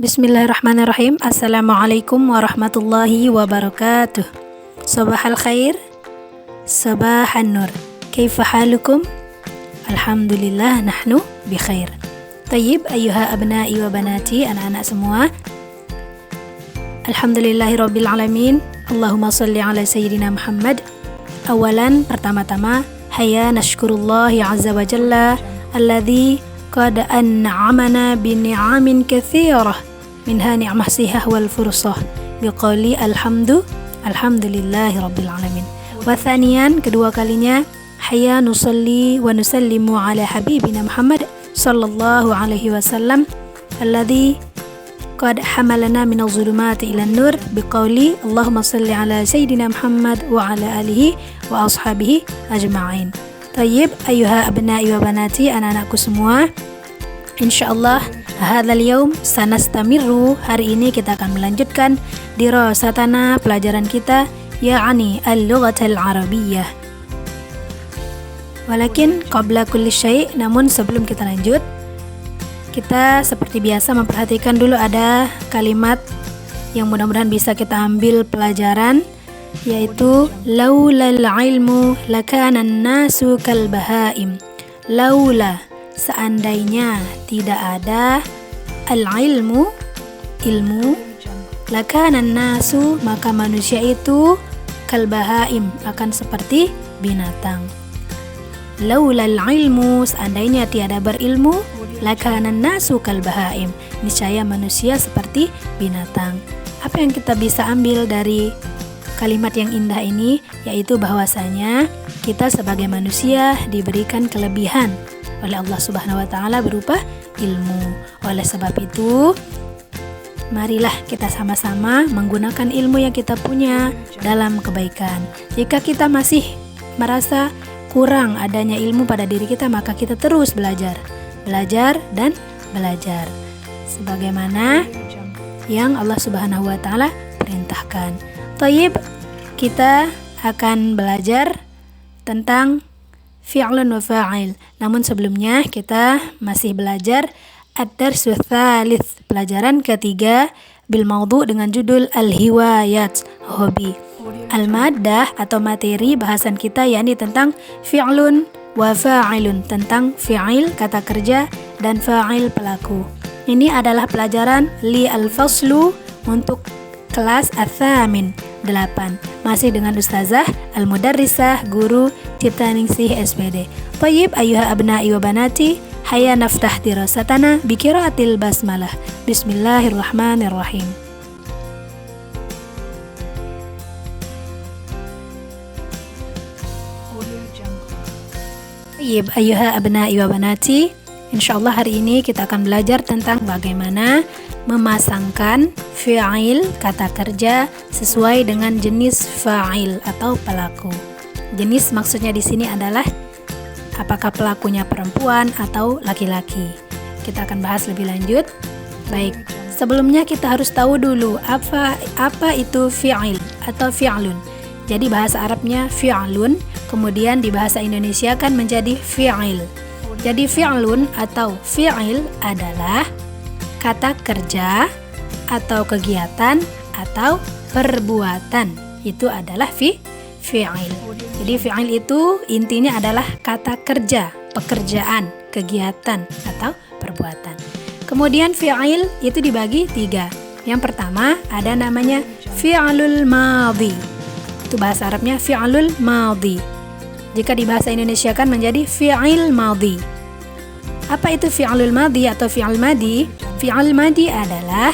Bismillahirrahmanirrahim. Assalamualaikum warahmatullahi wabarakatuh. Sabahal khair, sabahan nur. Kaifa halukum? Alhamdulillah nahnu bi khair. Tayyib ayyuha abna'i wa banati, anak-anak semua. Alhamdulillahirabbil alamin. Allahumma shalli ala sayyidina Muhammad. Awalan, pertama-tama, hayya nashkurullahi azza wa jalla alladzi qad an'amana bi ni'amin katsirah minha ni'mah sihah wal fursah biqauli alhamdulillahi rabbil alamin. Wa thaniyan, kedua kalinya, hayya nusalli wa nusallimu ala habibina Muhammad sallallahu alaihi wasallam alladzi qad hamalana minadh dhulumati ilan nur biqauli Allahumma shalli ala sayyidina Muhammad wa ala alihi wa ashabihi ajma'in. Tayyib ayyuha abna'i wa banati, anak-anakku semua, insyaallah hadzal yaum sanastamiru, hari ini kita akan melanjutkan dirasatana, pelajaran kita, ya'ni al-lughatul arabiyyah. Walakin qabla kulli syai', namun sebelum kita lanjut, kita seperti biasa memperhatikan dulu ada kalimat yang mudah-mudahan bisa kita ambil pelajaran, yaitu laulal ilmu lakana an-nasu kal bahaim. Laula, seandainya tidak ada al-ilmu, ilmu, lakana an-nasu, maka manusia itu kal bahaim, akan seperti binatang. Laulal ilmu, seandainya tiada berilmu, lakana an-nasu kal bahaim, niscaya manusia seperti binatang. Apa yang kita bisa ambil dari kalimat yang indah ini, yaitu bahwasanya kita sebagai manusia diberikan kelebihan oleh Allah Subhanahu wa taala berupa ilmu. Oleh sebab itu, marilah kita sama-sama menggunakan ilmu yang kita punya dalam kebaikan. Jika kita masih merasa kurang adanya ilmu pada diri kita, maka kita terus belajar dan belajar sebagaimana yang Allah Subhanahu wa taala perintahkan. Tayyib, kita akan belajar tentang fi'lun wa fa'il. Namun sebelumnya kita masih belajar ad-darsu tsalits, pelajaran ketiga, bil maudhu, dengan judul al-hiwayat, hobi. Al-maddah atau materi bahasan kita, yakni tentang fi'lun wa fa'ilun, tentang fi'il kata kerja dan fa'il pelaku. Ini adalah pelajaran li al-faslu untuk kelas ats-tsamin 8, masih dengan Ustazah Al-Mudarrisah Guru Ciptaningsih SPD. Tayyib ayyuha abna'i wa banati, hayya naftah dirasatana bi qiraatil basmalah. Bismillahirrahmanirrahim. Tayyib ayyuha abna'i wa banati, insyaallah hari ini kita akan belajar tentang bagaimana memasangkan fi'il kata kerja sesuai dengan jenis fa'il atau pelaku. Jenis maksudnya di sini adalah apakah pelakunya perempuan atau laki-laki. Kita akan bahas lebih lanjut. Baik, sebelumnya kita harus tahu dulu apa itu fi'il atau fi'lun. Jadi bahasa Arabnya fi'lun, kemudian di bahasa Indonesia kan menjadi fi'il. Jadi fi'lun atau fi'il adalah kata kerja atau kegiatan atau perbuatan. Itu adalah fi'il. Jadi fi'il itu intinya adalah kata kerja, pekerjaan, kegiatan atau perbuatan. Kemudian fi'il itu dibagi 3. Yang pertama ada namanya fi'lul madhi. Itu bahasa Arabnya fi'lul madhi. Jika di bahasa Indonesia kan menjadi fi'il madhi. Apa itu fi'lul madhi atau fi'il madhi? Fi'il madhi adalah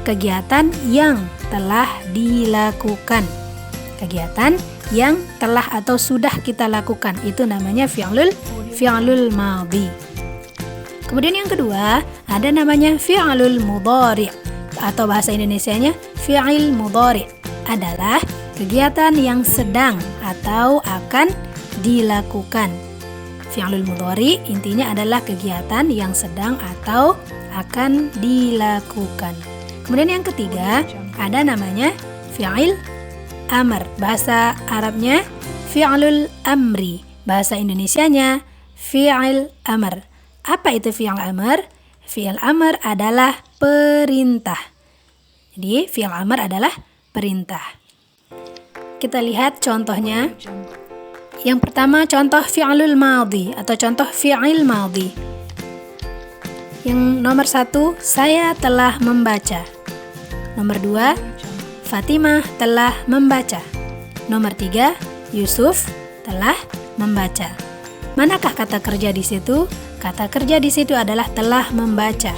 kegiatan yang telah dilakukan. Kegiatan yang telah atau sudah kita lakukan, itu namanya fi'lul madhi. Kemudian yang kedua, ada namanya fi'lul mudhari' atau bahasa Indonesianya fi'il mudhari', adalah kegiatan yang sedang atau akan dilakukan. Fi'lul mudhari' intinya adalah kegiatan yang sedang atau akan dilakukan. Kemudian yang ketiga ada namanya fi'il amr. Bahasa Arabnya fi'lul amri, bahasa Indonesianya fi'il amr. Apa itu fi'il amr? fi'il amr adalah perintah. Jadi fi'il amr adalah perintah. Kita lihat contohnya. Yang pertama contoh fi'lul madhi atau contoh fi'il madhi. Yang nomor 1, saya telah membaca. Nomor 2, Fatimah telah membaca. Nomor 3, Yusuf telah membaca. Manakah kata kerja di situ? Kata kerja di situ adalah telah membaca.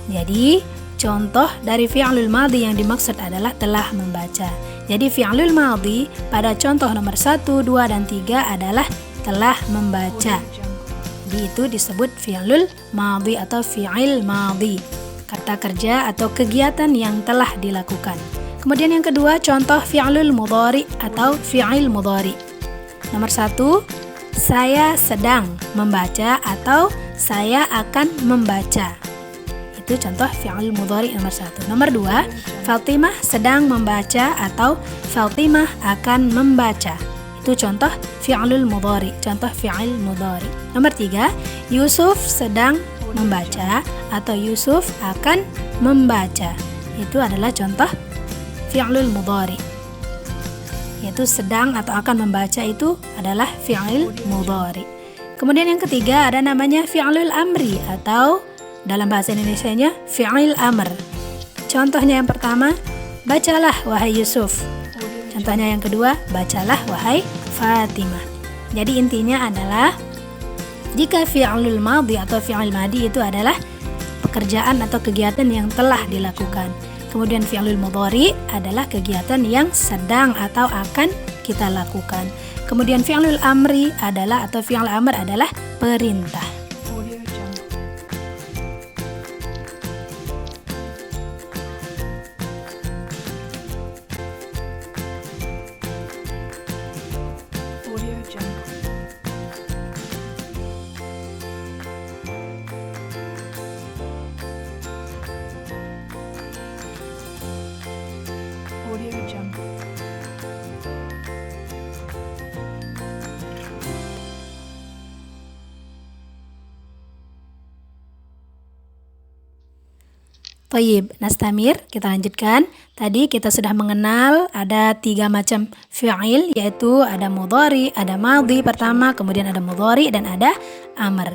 Jadi, contoh dari fi'lul madhi yang dimaksud adalah telah membaca. Jadi, fi'lul madhi pada contoh nomor 1, 2, dan 3 adalah telah membaca. Jadi, itu disebut fi'lul madhi atau fi'il madhi. Kata kerja atau kegiatan yang telah dilakukan. Kemudian yang kedua, contoh fi'lul mudhari atau fi'il mudhari. Nomor 1, saya sedang membaca atau saya akan membaca. Itu contoh fi'il mudhari nomor 1. Nomor 2, Fatimah sedang membaca atau Fatimah akan membaca. Itu contoh fi'lul mudhari, contoh fi'il mudhari. Nomor 3, Yusuf sedang membaca atau Yusuf akan membaca. Itu adalah contoh fi'lul mudhari. Yaitu sedang atau akan membaca itu adalah fi'il mudhari. Kemudian yang ketiga ada namanya fi'lul amri atau dalam bahasa Indonesianya fi'il amr. Contohnya yang pertama, bacalah wahai Yusuf. Contohnya yang kedua, bacalah wahai Fatimah. Jadi intinya adalah jika fi'lul madhi atau fi'il madhi itu adalah pekerjaan atau kegiatan yang telah dilakukan. Kemudian fi'lul mudhari adalah kegiatan yang sedang atau akan kita lakukan. Kemudian fi'lul amri adalah atau fi'il amr adalah perintah. Tayyib, nastamir, kita lanjutkan. Tadi kita sudah mengenal ada 3 macam fi'il, yaitu ada mudhari, ada madhi pertama, kemudian ada mudhari dan ada amr.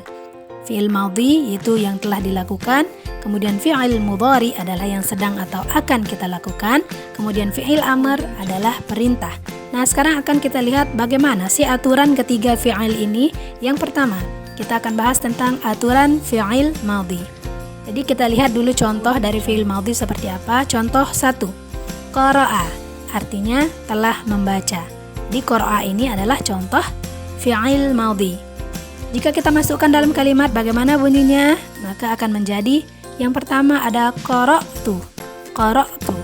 Fi'il madhi itu yang telah dilakukan, kemudian fi'il mudhari adalah yang sedang atau akan kita lakukan, kemudian fi'il amr adalah perintah. Nah, sekarang akan kita lihat bagaimana sih aturan ketiga fi'il ini. Yang pertama, kita akan bahas tentang aturan fi'il madhi. Jadi kita lihat dulu contoh dari fi'il madhi seperti apa. Contoh 1, qara'a, artinya telah membaca. Di qara'a ini adalah contoh fi'il madhi. Jika kita masukkan dalam kalimat bagaimana bunyinya, maka akan menjadi yang pertama ada qara'tu. Qara'tu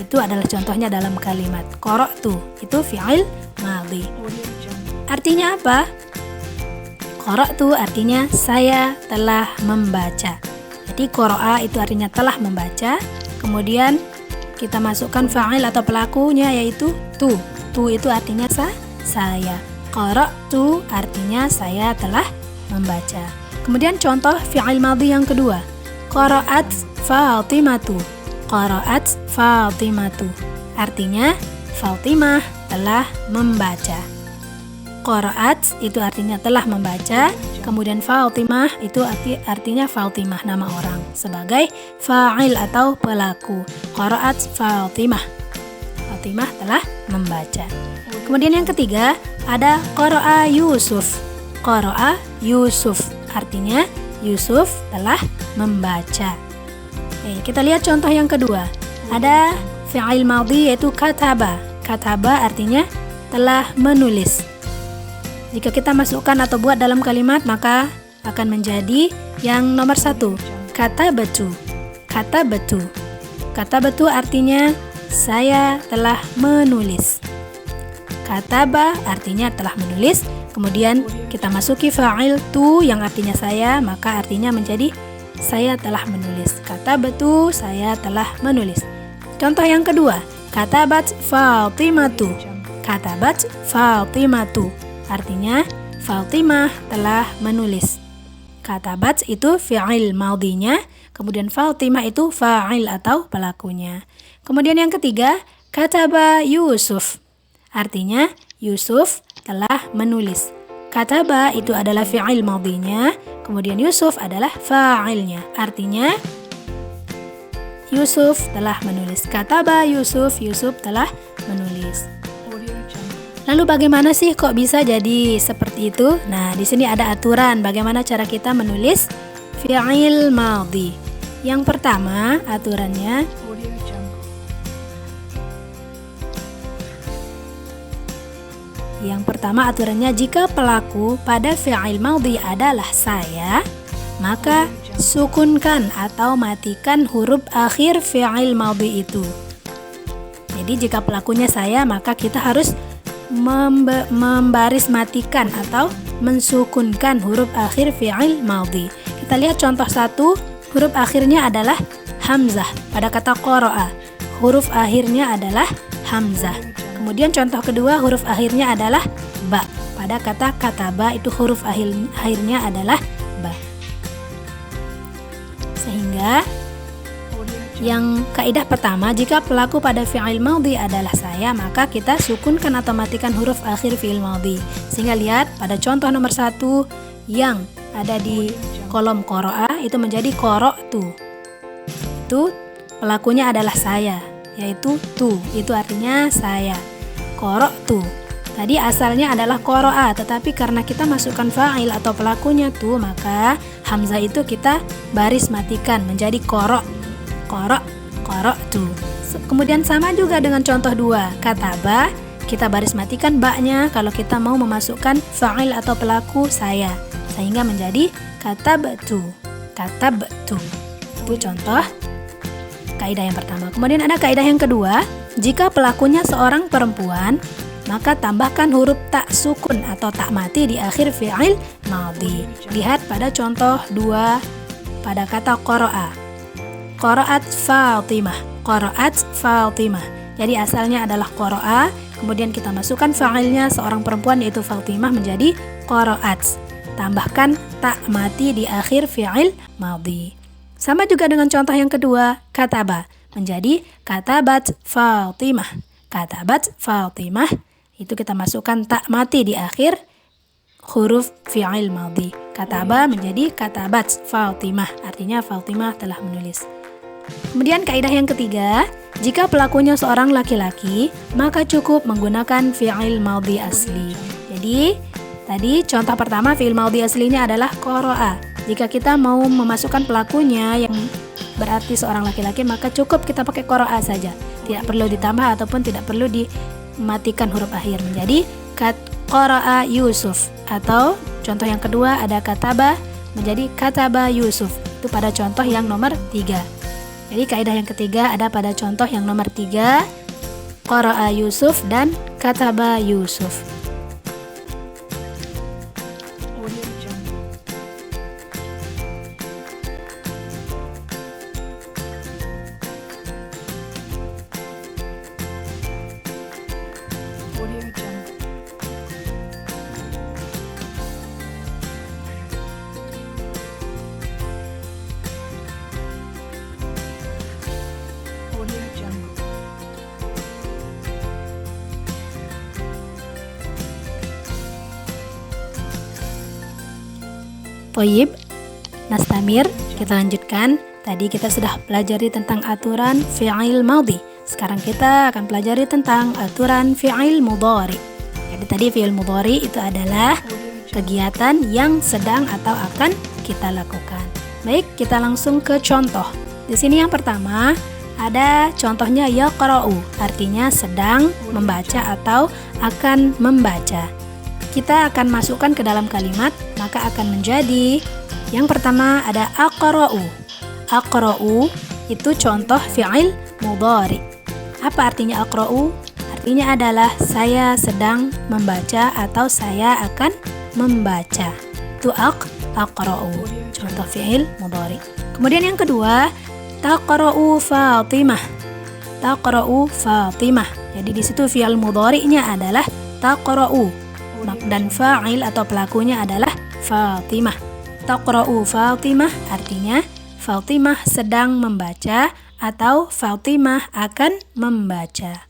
itu adalah contohnya dalam kalimat. Qara'tu itu fi'il madhi. Artinya apa? Qara'tu artinya saya telah membaca. Jadi qara'a itu artinya telah membaca. Kemudian kita masukkan fa'il atau pelakunya yaitu tu. Tu itu artinya saya. Qara'tu artinya saya telah membaca. Kemudian contoh fi'il madhi yang kedua. Qara'at Fatimatu. Qara'at Fatimatu. Artinya Fatimah telah membaca. Qara'at itu artinya telah membaca. Kemudian Fatimah itu artinya Fatimah nama orang sebagai fa'il atau pelaku. Qara'at Fatimah. Fatimah telah membaca. Kemudian yang ketiga ada qara'a Yusuf. Qara'a Yusuf artinya Yusuf telah membaca. Kita lihat contoh yang kedua. Ada fi'il madhi yaitu kataba. Kataba artinya telah menulis. Jika kita masukkan atau buat dalam kalimat maka akan menjadi yang nomor 1, katabatu. Katabatu. Katabatu artinya saya telah menulis. Kataba artinya telah menulis. Kemudian kita masuki fa'il tu yang artinya saya, maka artinya menjadi saya telah menulis. Katabatu, saya telah menulis. Contoh yang kedua, katabat Fatimatu. Katabat Fatimatu artinya Fatimah telah menulis. Katabat itu fi'il madhinya, kemudian Fatimah itu fa'il atau pelakunya. Kemudian yang ketiga, kataba Yusuf. Artinya Yusuf telah menulis. Kataba itu adalah fi'il madhinya, kemudian Yusuf adalah fa'ilnya. Artinya Yusuf telah menulis. Kataba Yusuf, Yusuf telah menulis. Lalu bagaimana sih kok bisa jadi seperti itu? Nah, di sini ada aturan bagaimana cara kita menulis fi'il madhi. Yang pertama, aturannya jika pelaku pada fi'il madhi adalah saya, maka sukunkan atau matikan huruf akhir fi'il madhi itu. Jadi jika pelakunya saya, maka kita harus membaris matikan atau mensukunkan huruf akhir fi'il madhi. Kita lihat contoh 1, huruf akhirnya adalah hamzah pada kata qara'a. Huruf akhirnya adalah hamzah. Kemudian contoh kedua, huruf akhirnya adalah ba. Pada kata kataba itu huruf akhirnya adalah ba. Sehingga yang kaidah pertama, jika pelaku pada fi'il madhi adalah saya, maka kita sukunkan atau matikan huruf akhir fi'il madhi. Sehingga lihat pada contoh nomor 1 yang ada di kolom qara'a itu menjadi qara'tu. Itu pelakunya adalah saya, yaitu tu. Itu artinya saya. Qara'tu. Tadi asalnya adalah qara'a, tetapi karena kita masukkan fa'il atau pelakunya tu, maka hamzah itu kita baris matikan menjadi qara'tu. Kemudian sama juga dengan contoh 2, kataba, kita baris matikan ba-nya kalau kita mau memasukkan fa'il atau pelaku saya, sehingga menjadi katabtu. Itu contoh kaidah yang pertama. Kemudian ada kaidah yang kedua, jika pelakunya seorang perempuan, maka tambahkan huruf tak sukun atau tak mati di akhir fi'il madhi. Lihat pada contoh 2 pada kata qara'a. Qara'at Fatimah. Jadi asalnya adalah qara'a, kemudian kita masukkan fa'ilnya seorang perempuan yaitu Fatimah menjadi qara'at. Tambahkan tak mati di akhir fi'il madhi. Sama juga dengan contoh yang kedua, kataba menjadi katabat Fatimah. Itu kita masukkan tak mati di akhir huruf fi'il madhi. Kataba menjadi katabat Fatimah. Artinya Fatimah telah menulis. Kemudian kaidah yang ketiga, jika pelakunya seorang laki-laki, maka cukup menggunakan fi'il madhi asli. Jadi, tadi contoh pertama fi'il madhi aslinya adalah qara'a. Jika kita mau memasukkan pelakunya yang berarti seorang laki-laki, maka cukup kita pakai qara'a saja. Tidak perlu ditambah ataupun tidak perlu dimatikan huruf akhir menjadi qara'a Yusuf. Atau contoh yang kedua ada kataba menjadi kataba Yusuf. Itu pada contoh yang nomor 3. Jadi kaidah yang ketiga ada pada contoh yang nomor 3, qara'a Yusuf dan kataba Yusuf. Toyib, Nastamir, kita lanjutkan. Tadi kita sudah pelajari tentang aturan fi'il madhi. Sekarang kita akan pelajari tentang aturan fi'il mudhari. Jadi tadi fi'il mudhari itu adalah kegiatan yang sedang atau akan kita lakukan. Baik, kita langsung ke contoh. Di sini yang pertama ada contohnya yaqra'u, artinya sedang membaca atau akan membaca. Kita akan masukkan ke dalam kalimat, maka akan menjadi yang pertama ada aqra'u. Aqra'u itu contoh fi'il mudhari. Apa artinya aqra'u? Artinya adalah saya sedang membaca atau saya akan membaca. Itu aqra'u, contoh fi'il mudhari. Kemudian yang kedua, taqra'u Fatimah. Taqra'u Fatimah. Jadi di situ fi'il mudhari'nya adalah taqra'u dan fa'il atau pelakunya adalah Fatimah. taqra'u Fatimah artinya Fatimah sedang membaca atau Fatimah akan membaca.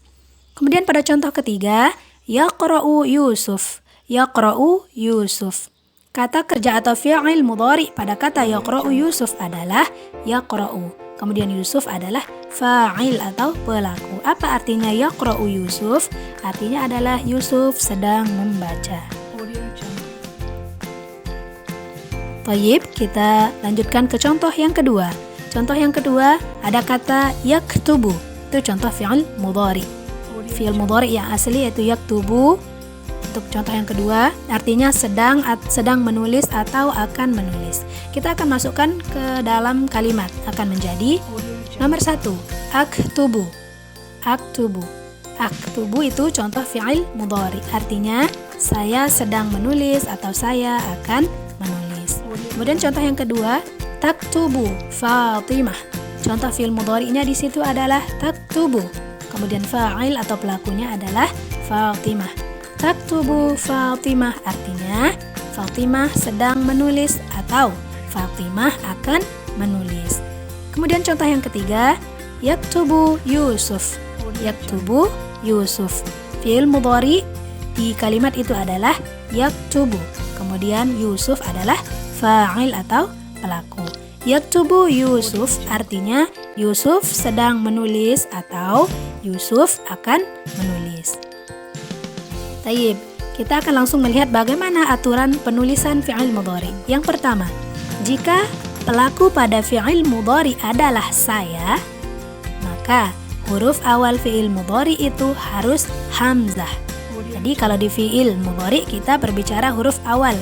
Kemudian pada contoh ketiga, yaqra'u Yusuf. Yaqra'u Yusuf. Kata kerja atau fi'il mudhari pada kata yaqra'u Yusuf adalah yaqra'u. Kemudian Yusuf adalah fa'il atau pelaku. Apa artinya yaqra'u Yusuf? Artinya adalah Yusuf sedang membaca. Baik, kita lanjutkan ke contoh yang kedua. Contoh yang kedua ada kata yaktubu. Itu contoh fi'il mudhari. Fi'il mudhari yang asli yaitu yaktubu. Untuk contoh yang kedua, artinya sedang menulis atau akan menulis. Kita akan masukkan ke dalam kalimat. Akan menjadi nomor 1, aktubu. Aktubu. Aktubu itu contoh fi'il mudhari. Artinya saya sedang menulis atau saya akan menulis. Kemudian contoh yang kedua, taktubu Fatimah. Contoh fi'il mudhari'nya di situ adalah taktubu. Kemudian fa'il atau pelakunya adalah Fatimah. Taktubu Fatimah artinya Fatimah sedang menulis atau Fatimah akan menulis. Kemudian contoh yang ketiga, yaktubu Yusuf. Yaktubu Yusuf. Fi'il mudhari di kalimat itu adalah yaktubu. Kemudian Yusuf adalah fa'il atau pelaku. Yaktubu Yusuf artinya Yusuf sedang menulis atau Yusuf akan menulis. Taib, kita akan langsung melihat bagaimana aturan penulisan fi'il mudhari. Yang pertama, jika pelaku pada fi'il mudhari adalah saya, maka huruf awal fi'il mudhari itu harus hamzah. Jadi kalau di fi'il mudhari kita berbicara huruf awal,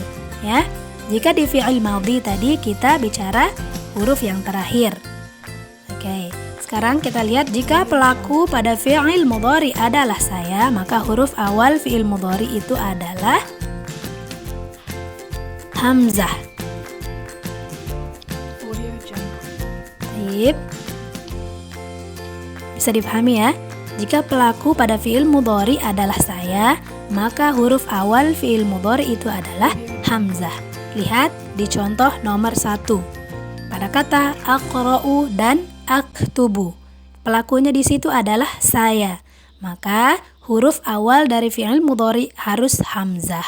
ya. Jika di fi'il madhi tadi kita bicara huruf yang terakhir. Oke. Sekarang kita lihat jika pelaku pada fi'il mudhari adalah saya, maka huruf awal fi'il mudhari itu adalah hamzah. Baik. Bisa dipahami ya? Jika pelaku pada fi'il mudhari adalah saya, maka huruf awal fi'il mudhari itu adalah hamzah. Lihat di contoh nomor 1. Pada kata aqra'u dan aktubu, pelakunya di situ adalah saya, maka huruf awal dari fi'il mudhari harus hamzah.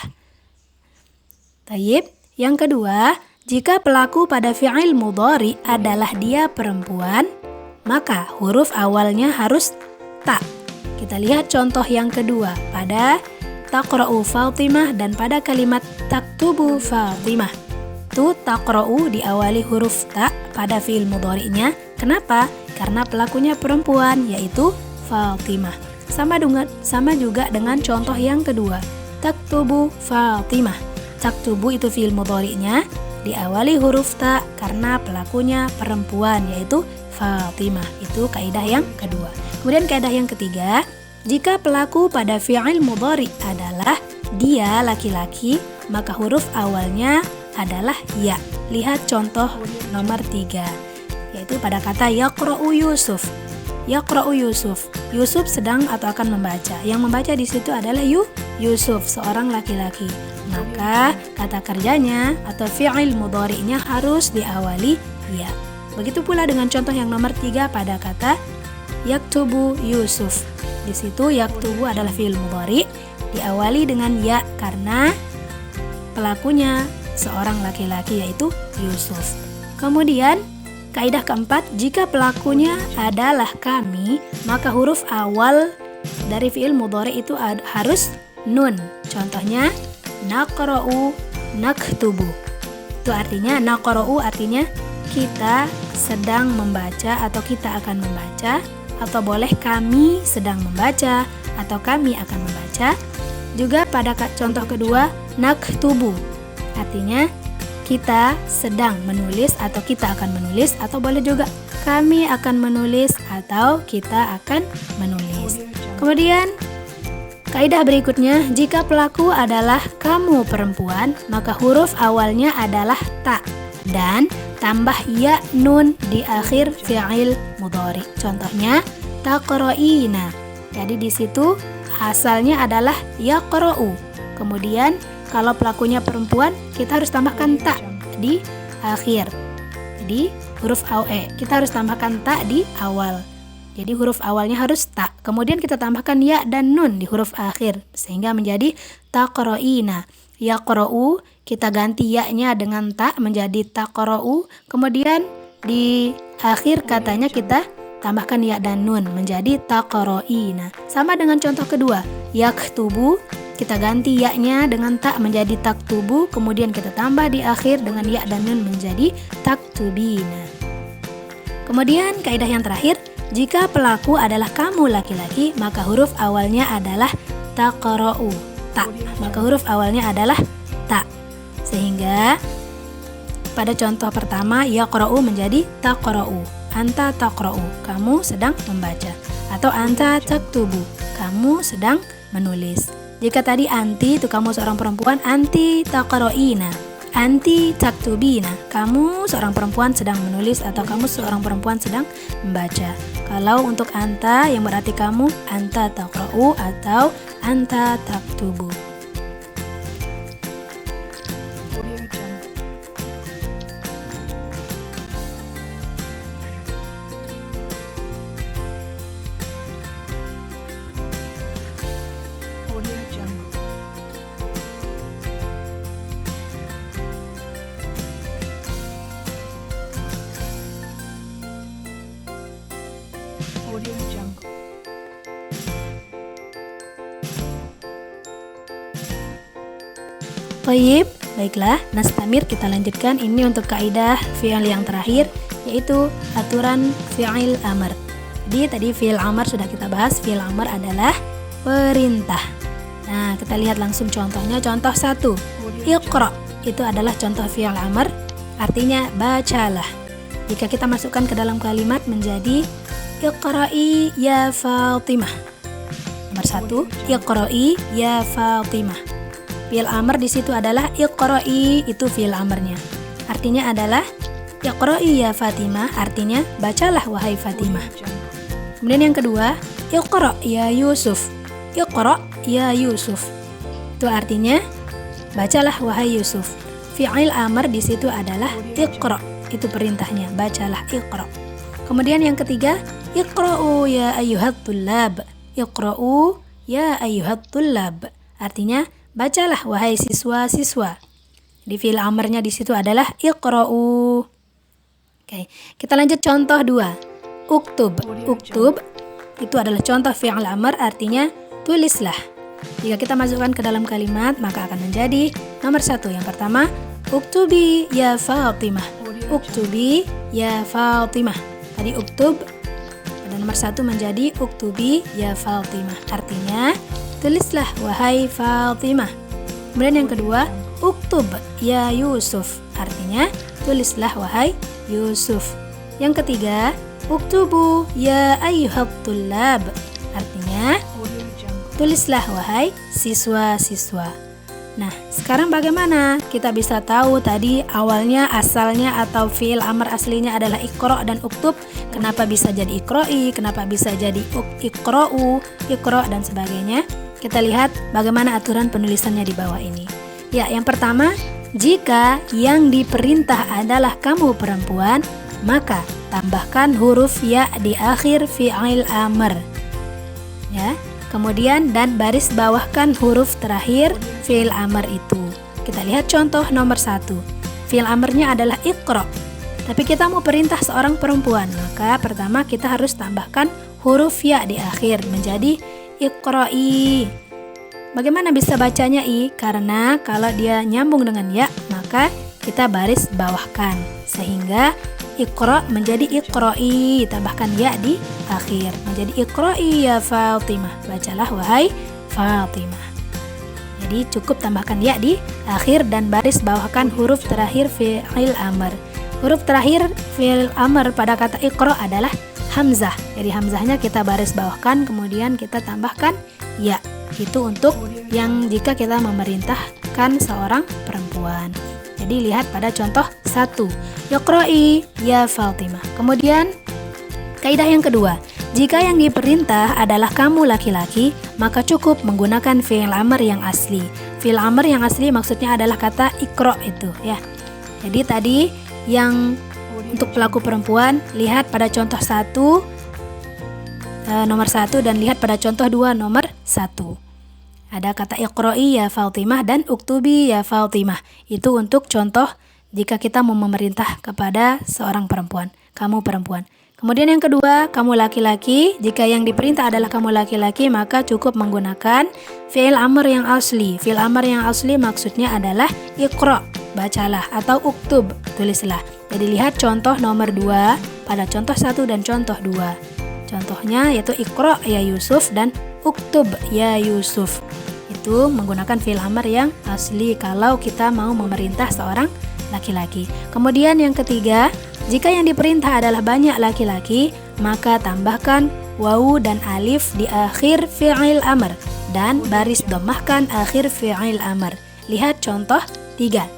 Taib. Yang kedua, jika pelaku pada fi'il mudhari adalah dia perempuan, maka huruf awalnya harus ta. Kita lihat contoh yang kedua pada taqra'u Fatimah dan pada kalimat taktubu Fatimah. Itu taqra'u diawali huruf ta pada fi'il mudhari'nya. Kenapa? Karena pelakunya perempuan, yaitu Fatimah. Sama juga dengan contoh yang kedua, taktubu Fatimah. Taktubu itu fi'il mudhari'nya diawali huruf ta karena pelakunya perempuan, yaitu Fatimah. Itu kaidah yang kedua. Kemudian kaidah yang ketiga, jika pelaku pada fi'il mudhari adalah dia laki-laki, maka huruf awalnya adalah ya. Lihat contoh nomor 3, yaitu pada kata yaqra'u Yusuf. Yaqra'u Yusuf. Yusuf sedang atau akan membaca. Yang membaca di situ adalah Yusuf, seorang laki-laki. Maka kata kerjanya atau fi'il mudhari'nya harus diawali ya. Begitu pula dengan contoh yang nomor 3 pada kata yaktubu Yusuf. Di situ yaktubu adalah fi'il mudhari diawali dengan ya karena pelakunya seorang laki-laki, yaitu Yusuf. Kemudian kaidah keempat, jika pelakunya adalah kami, maka huruf awal dari fi'il mudhari itu harus nun. Contohnya naqra'u, naktubu. Itu artinya naqra'u artinya kita sedang membaca atau kita akan membaca, atau boleh kami sedang membaca atau kami akan membaca. Juga pada contoh kedua naktubu artinya kita sedang menulis atau kita akan menulis, atau boleh juga kami akan menulis atau kita akan menulis. Kemudian kaidah berikutnya, jika pelaku adalah kamu perempuan, maka huruf awalnya adalah ta dan tambah ya nun di akhir fi'il mudhari. Contohnya taqra'ina. Jadi di situ asalnya adalah yaqra'u. Kemudian kalau pelakunya perempuan, kita harus tambahkan ta di akhir. Jadi huruf AOE kita harus tambahkan ta di awal. Jadi huruf awalnya harus ta. Kemudian kita tambahkan ya dan nun di huruf akhir sehingga menjadi taqra'ina. Yaqra'u kita ganti ya-nya dengan ta menjadi taqra'u. Kemudian di akhir katanya kita tambahkan ya dan nun menjadi taqra'ina. Sama dengan contoh kedua, yaktubu kita ganti ya-nya dengan ta menjadi taktubu. Kemudian kita tambah di akhir dengan ya dan nun menjadi taktubina. Kemudian kaidah yang terakhir, jika pelaku adalah kamu laki-laki, maka huruf awalnya adalah taqra'u, ta. Maka huruf awalnya adalah ta. Sehingga pada contoh pertama yaqra'u menjadi taqra'u. Anta taqra'u, kamu sedang membaca. Atau anta taktubu, kamu sedang menulis. Jika tadi anti itu kamu seorang perempuan, anti taqra'ina. Anti taktubina, kamu seorang perempuan sedang menulis atau kamu seorang perempuan sedang membaca. Kalau untuk anta yang berarti kamu, anta taqra'u atau anta taktubu. Baik, baiklah, nastamir kita lanjutkan. Ini untuk kaidah fi'il yang terakhir, yaitu aturan fi'il amr. Jadi tadi fi'il amr sudah kita bahas, fi'il amr adalah perintah. Nah, kita lihat langsung contohnya. Contoh 1, iqra, itu adalah contoh fi'il amr, artinya bacalah. Jika kita masukkan ke dalam kalimat menjadi iqra'i ya Fatimah. Nomor 1, iqra'i ya Fatimah. Fi'il amr di situ adalah iqra'i, itu fi'il amrnya. Artinya adalah iqra'i ya Fatimah, artinya bacalah wahai Fatimah. Kemudian yang kedua, iqra' ya Yusuf. Iqra' ya Yusuf. Itu artinya bacalah wahai Yusuf. Fi'il amr di situ adalah iqra', itu perintahnya, bacalah iqra'. Kemudian yang ketiga, iqra'u ya ayyuhat tullab. Iqra'u ya ayyuhat tullab. Artinya bacalah wahai siswa-siswa. Di fi'il amrnya di situ adalah iqra'u. Oke, kita lanjut contoh 2. Uktub. Uktub itu adalah contoh fi'il amr, artinya tulislah. Jika kita masukkan ke dalam kalimat maka akan menjadi nomor 1. Yang pertama, uktubi ya Fatimah. Uktubi ya Fatimah. Tadi uktub pada nomor 1 menjadi uktubi ya Fatimah. Artinya tulislah wahai Fatimah. Kemudian yang kedua, uktub ya Yusuf. Artinya tulislah wahai Yusuf. Yang ketiga, uktubu ya ayyuhat tullab. Artinya tulislah wahai siswa-siswa. Nah, sekarang bagaimana kita bisa tahu tadi awalnya, asalnya atau fi'il amr aslinya adalah iqra' dan uktub? Kenapa bisa jadi iqra'i? Kenapa bisa jadi iqra'u, iqra' dan sebagainya? Kita lihat bagaimana aturan penulisannya di bawah ini. Ya, yang pertama, jika yang diperintah adalah kamu perempuan, maka tambahkan huruf ya di akhir fi'il amr. Ya. Kemudian dan baris bawahkan huruf terakhir fi'il amr itu. Kita lihat contoh nomor 1. Fi'il amrnya adalah iqra'. Tapi kita mau perintah seorang perempuan, maka pertama kita harus tambahkan huruf ya di akhir menjadi iqra'i. Bagaimana bisa bacanya i? Karena kalau dia nyambung dengan ya, maka kita baris bawahkan sehingga iqra' menjadi iqra'i, tambahkan ya di akhir menjadi iqra'i ya Fatimah. Bacalah wahai Fatimah. Jadi cukup tambahkan ya di akhir dan baris bawahkan huruf terakhir fi'il amr. Huruf terakhir fi'il amr pada kata iqra' adalah hamzah. Jadi hamzahnya kita baris bawahkan, kemudian kita tambahkan ya. Itu untuk yang jika kita memerintahkan seorang perempuan. Jadi lihat pada contoh 1, iqra'i ya Fatimah. Kemudian kaidah yang kedua, jika yang diperintah adalah kamu laki-laki, maka cukup menggunakan fi'il amr yang asli. Fi'il amr yang asli maksudnya adalah kata iqra' itu ya. Jadi tadi yang untuk pelaku perempuan, lihat pada contoh 1 nomor 1 dan lihat pada contoh 2 nomor 1. Ada kata iqra'i ya Fatimah dan uktubi ya Fatimah. Itu untuk contoh jika kita mau memerintah kepada seorang perempuan, kamu perempuan. Kemudian yang kedua, kamu laki-laki. Jika yang diperintah adalah kamu laki-laki, maka cukup menggunakan fi'il amr yang asli. Fi'il amr yang asli maksudnya adalah iqra, bacalah, atau uktub, tulislah. Jadi lihat contoh nomor 2 pada contoh 1 dan contoh 2. Contohnya yaitu iqra ya Yusuf dan uktub ya Yusuf. Itu menggunakan fi'il amr yang asli kalau kita mau memerintah seorang laki-laki. Kemudian yang ketiga, jika yang diperintah adalah banyak laki-laki, maka tambahkan wawu dan alif di akhir fi'il amr dan baris dhammahkan akhir fi'il amr. Lihat contoh 3.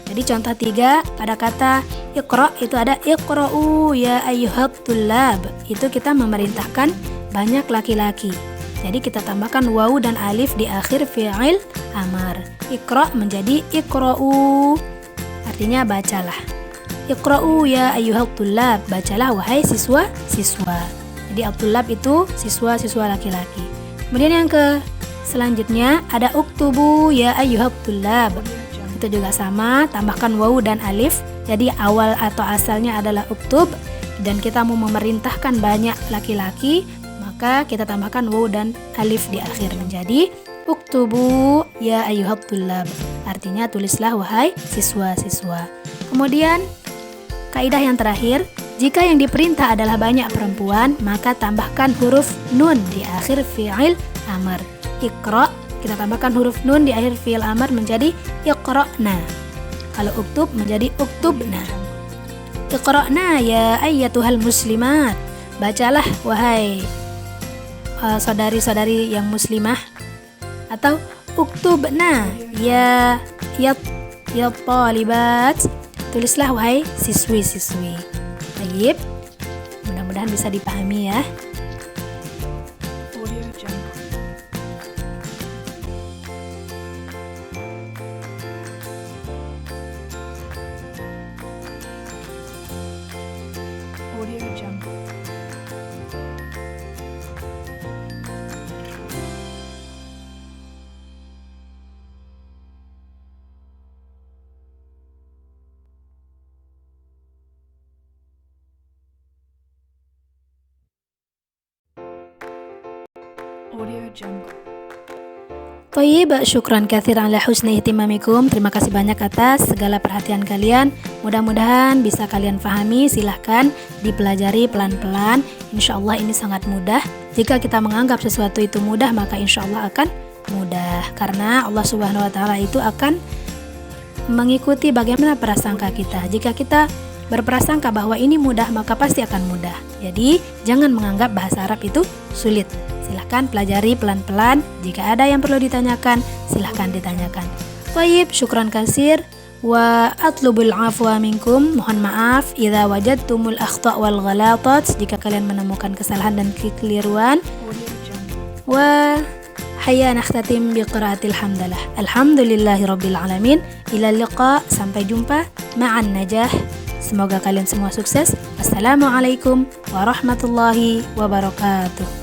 Jadi contoh 3 pada kata iqra itu ada iqra'u ya ayyuhat tullab. Itu kita memerintahkan banyak laki-laki. Jadi kita tambahkan wawu dan alif di akhir fi'il amr. Iqra menjadi iqra'u, artinya bacalah. Iqra'u ya ayyuhat tullab, bacalah wahai siswa-siswa. Jadi at-tullab itu siswa-siswa laki-laki. Kemudian yang selanjutnya ada uktubu ya ayyuhat tullab. Itu juga sama, tambahkan wawu dan alif. Jadi awal atau asalnya adalah uktub dan kita mau memerintahkan banyak laki-laki, maka kita tambahkan wawu dan alif di akhir menjadi uktubu ya ayyuhat tullab. Artinya tulislah wahai siswa-siswa. Kemudian kaidah yang terakhir, jika yang diperintah adalah banyak perempuan, maka tambahkan huruf nun di akhir fi'il amr. Iqra, kita tambahkan huruf nun di akhir fi'il amr menjadi iqra'na. Kalau uktub menjadi uktubna. Iqra'na ya ayyatuhal muslimat. Bacalah wahai saudari-saudari yang muslimah. Atau uktubna ya talibat. Tulislah wahai siswi-siswi. Baik, mudah-mudahan bisa dipahami ya. Audio Jungle. Audio Jungle. Thayyib, syukran katsiran ala husni ihtimamikum. Terima kasih banyak atas segala perhatian kalian. Mudah-mudahan bisa kalian pahami. Silahkan dipelajari pelan-pelan. Insya Allah ini sangat mudah. Jika kita menganggap sesuatu itu mudah, maka insya Allah akan mudah. Karena Allah Subhanahu wa Ta'ala itu akan mengikuti bagaimana prasangka kita. Jika kita berprasangka bahwa ini mudah, maka pasti akan mudah. Jadi jangan menganggap bahasa Arab itu sulit. Silahkan pelajari pelan-pelan. Jika ada yang perlu ditanyakan, silahkan ditanyakan. Thayyib, syukran katsir. Wa atlubul afwa minkum. Mohon maaf idza wajadtumul akhta' wal ghalatat, jika kalian menemukan kesalahan dan kekeliruan. Wa hayya nakhtatim biqiraatil hamdalah. Alhamdulillahirabbil alamin. Ila liqa, sampai jumpa. Ma'an najah. Semoga kalian semua sukses. Assalamualaikum warahmatullahi wabarakatuh.